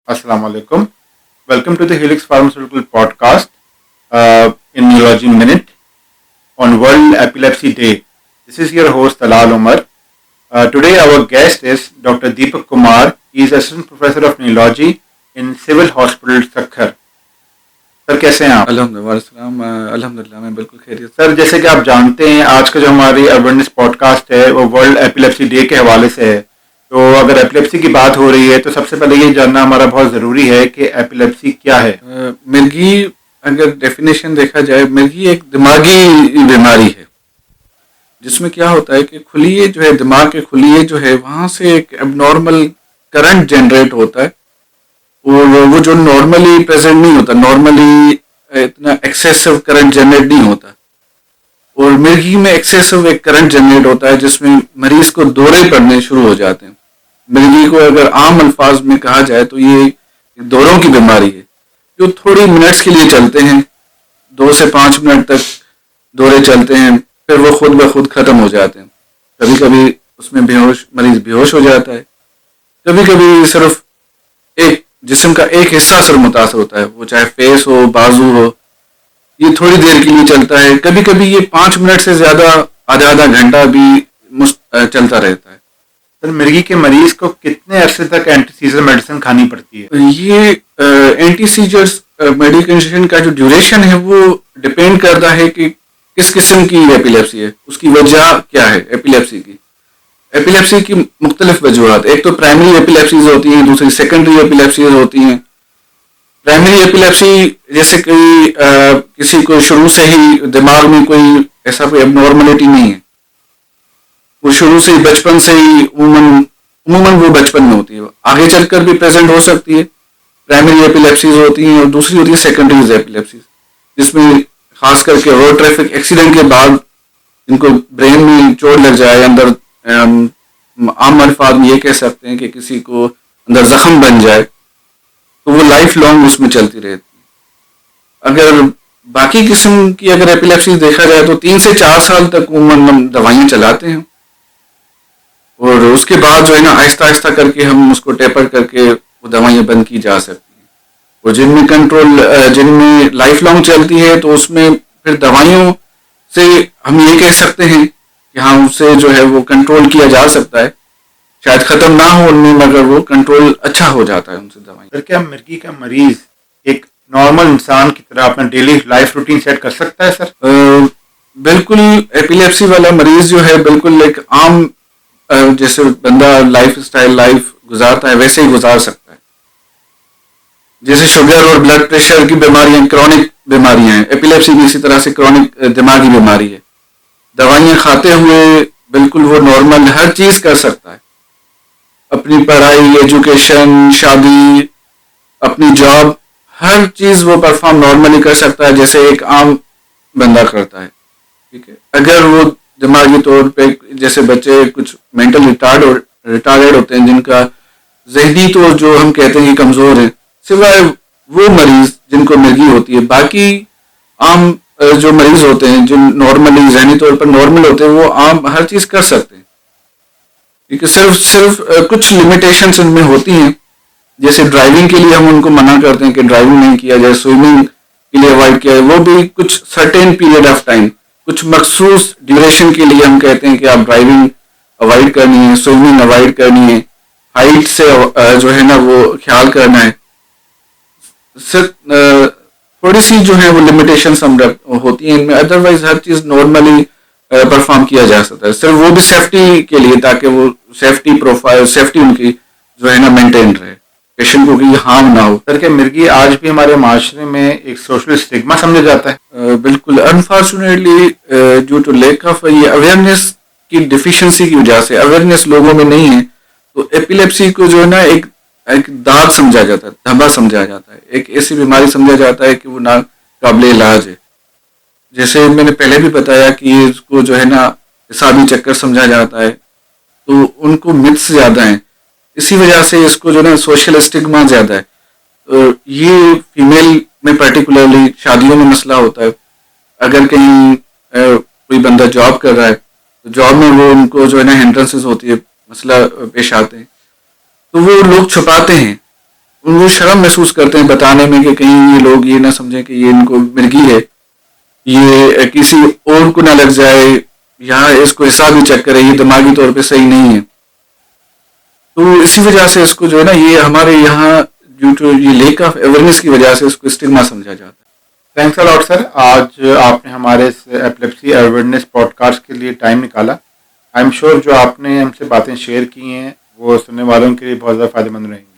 Assalamu alaikum. Welcome to the Helix Pharmaceutical Podcast in Neurology Minute on World Epilepsy Day. This is your host Talal Umar. Today our guest is Dr. Deepak Kumar. He is Assistant Professor of Neurology in Civil Hospital, Sakhar. سر کیسے ہیں آپ؟ الحمدللہ میں بالکل خیریت. سر جیسے کہ آپ جانتے ہیں آج کا جو ہماری اویئرنیس پوڈ کاسٹ ہے وہ ورلڈ ایپیلیپسی ڈے کے حوالے سے ہے. تو اگر ایپیلیپسی کی بات ہو رہی ہے تو سب سے پہلے یہ جاننا ہمارا بہت ضروری ہے کہ ایپیلیپسی کیا ہے. مرگی اگر ڈیفینیشن دیکھا جائے مرگی ایک دماغی بیماری ہے جس میں کیا ہوتا ہے کہ خلیے جو ہے دماغ کے خلیے جو ہے وہاں سے ایک اب نارمل کرنٹ جنریٹ ہوتا ہے اور وہ جو نارملی پریزنٹ نہیں ہوتا, نارملی اتنا ایکسیسو کرنٹ جنریٹ نہیں ہوتا, اور مرگی میں ایکسیسو ایک کرنٹ جنریٹ ہوتا ہے جس میں مریض کو دورے پڑنے شروع ہو جاتے ہیں. مرگی کو اگر عام الفاظ میں کہا جائے تو یہ دوروں کی بیماری ہے جو تھوڑی منٹس کے لیے چلتے ہیں, 2 سے 5 منٹ تک دورے چلتے ہیں, پھر وہ خود بخود ختم ہو جاتے ہیں. کبھی کبھی اس میں مریض بیہوش ہو جاتا ہے, کبھی کبھی صرف ایک جسم کا ایک حصہ سر متاثر ہوتا ہے, وہ چاہے فیس ہو بازو ہو, یہ تھوڑی دیر کے لیے چلتا ہے. کبھی کبھی یہ 5 منٹ سے زیادہ آدھا گھنٹہ بھی چلتا رہتا ہے. سر مرگی کے مریض کو کتنے عرصے تک اینٹی سیزر میڈیسن کھانی پڑتی ہے؟ یہ اینٹی سیجرز میڈیکیشن کا جو ڈیوریشن ہے وہ ڈپینڈ کرتا ہے کہ کس قسم کی ایپیلیپسی ہے, اس کی وجہ کیا ہے. ایپیلیپسی کی مختلف وجوہات, ایک تو پرائمری ایپیلیپسیز ہوتی ہیں, دوسری سیکنڈری ایپیلیپسیز ہوتی ہیں. پرائمری ایپیلیپسی جیسے کہ کسی کو شروع سے ہی دماغ میں کوئی ایسا کوئی اب نارملٹی نہیں ہے, وہ شروع سے ہی بچپن سے ہی عموماً وہ بچپن میں ہوتی ہے, آگے چل کر بھی پریزنٹ ہو سکتی ہے. پرائمری ایپیلیپسیز ہوتی ہیں, اور دوسری ہوتی ہے سیکنڈری ایپیلیپسیز جس میں خاص کر کے روڈ ٹریفک ایکسیڈنٹ کے بعد ان کو برین میں چوٹ لگ جائے, اندر عام الفاظ میں یہ کہہ سکتے ہیں کہ کسی کو اندر زخم بن جائے تو وہ لائف لانگ اس میں چلتی رہتی ہے. اگر باقی قسم کی اگر ایپیلیپسی دیکھا جائے تو 3 سے 4 سال تک عموماً ہم دوائیاں چلاتے ہیں, اور اس کے بعد جو ہے نا آہستہ آہستہ کر کے ہم اس کو ٹیپر کر کے وہ دوائیاں بند کی جا سکتی ہیں. اور جن میں لائف لانگ چلتی ہے تو اس میں پھر دوائیوں سے ہم یہ کہہ سکتے ہیں کہ ہاں اس سے جو ہے وہ کنٹرول کیا جا سکتا ہے, شاید ختم نہ ہو ان میں مگر وہ کنٹرول اچھا ہو جاتا ہے ان سے دوائیں. سر کیا مرگی کا مریض ایک نارمل انسان کی طرح اپنا ڈیلی لائف روٹین سیٹ کر سکتا ہے؟ سر بالکل, ایپیلیپسی والا مریض جو ہے بالکل ایک عام جیسے بندہ لائف اسٹائل لائف گزارتا ہے ویسے ہی گزار سکتا ہے. جیسے شوگر اور بلڈ پریشر کی بیماریاں کرونک بیماریاں ہیں, ایپیلیپسی بھی اسی طرح سے کرونک دماغی بیماری ہے. دوائیاں کھاتے ہوئے بالکل وہ نارمل ہر چیز کر سکتا ہے, اپنی پڑھائی, ایجوکیشن, شادی, اپنی جاب, ہر چیز وہ پرفارم نارملی کر سکتا ہے جیسے ایک عام بندہ کرتا ہے. ٹھیک ہے, اگر وہ دماغی طور پہ جیسے بچے کچھ مینٹل ریٹارڈ ہوتے ہیں جن کا ذہنی طور جو ہم کہتے ہیں کمزور ہیں, سوائے وہ مریض جن کو مرگی ہوتی ہے, باقی عام جو مریض ہوتے ہیں جو نارملی ذہنی طور پر نارمل ہوتے ہیں وہ عام ہر چیز کر سکتے ہیں. کیونکہ صرف کچھ لمیٹیشنز ان میں ہوتی ہیں, جیسے ڈرائیونگ کے لیے ہم ان کو منع کرتے ہیں کہ ڈرائیونگ نہیں کیا جائے, سوئمنگ کے لیے اوائڈ کیا جائے, وہ بھی کچھ سرٹین پیریڈ آف ٹائم کچھ مخصوص ڈیوریشن کے لیے ہم کہتے ہیں کہ آپ ڈرائیونگ اوائڈ کرنی ہے, سوئمنگ اوائڈ کرنی ہے, ہائٹ سے جو ہے نا وہ خیال کرنا ہے. تھوڑی سی جو ہے وہ لمیٹیشنز ہم ہوتی ہیں ان میں, ادروائز ہر چیز نارملی پرفارم کیا جا سکتا ہے, صرف وہ بھی سیفٹی کے لیے تاکہ وہ سیفٹی پروفائل سیفٹی ان کی جو ہے نا مینٹین رہے, پیشنٹ کو کوئی ہارم نہ ہو. سر کہ مرگی آج بھی ہمارے معاشرے میں ایک سوشل اسٹگما سمجھا جاتا ہے؟ بالکل, unfortunately due to lack of یہ اویئرنیس کی ڈیفیشنسی کی وجہ سے اویئرنیس لوگوں میں نہیں ہے, تو ایپیلیپسی کو جو ہے نا ایک داغ سمجھا جاتا ہے, دھبا سمجھا جاتا ہے, ایک ایسی بیماری سمجھا جاتا ہے کہ وہ نا قابل علاج ہے. جیسے میں نے پہلے بھی بتایا کہ اس کو جو ہے نا حسابی چکر سمجھا جاتا ہے, تو ان کو متس زیادہ ہیں, اسی وجہ سے اس کو جو ہے نا سوشل اسٹگما زیادہ ہے. یہ فیمیل میں پرٹیکولرلی شادیوں میں مسئلہ ہوتا ہے. اگر کہیں کوئی بندہ جاب کر رہا ہے تو جاب میں وہ ان کو جو ہے نا ہنڈرنسز ہوتی ہے, مسئلہ پیش آتے ہیں, تو وہ لوگ چھپاتے ہیں وہ شرم محسوس کرتے ہیں بتانے میں کہ کہیں یہ لوگ یہ نہ سمجھیں کہ یہ ان کو مرگی ہے، یہ کسی اور کو نہ لگ جائے، یہاں اس کو حسابی چیک کرے، یہ دماغی طور پہ صحیح نہیں ہے. تو اسی وجہ سے اس کو جو ہے نا یہ ہمارے یہاں ڈیو ٹو یہ لیک آف اویئرنیس کی وجہ سے اس کو اسٹگما سمجھا جاتا ہے. تھینکس الاٹ سر، آج آپ نے ہمارے اس ایپلیپسی اویئرنیس پوڈ کاسٹ کے لیے ٹائم نکالا. آئی ایم شیور جو آپ نے ہم سے باتیں شیئر کی ہیں وہ سننے والوں کے لیے بہت زیادہ فائدہ مند رہیں گی.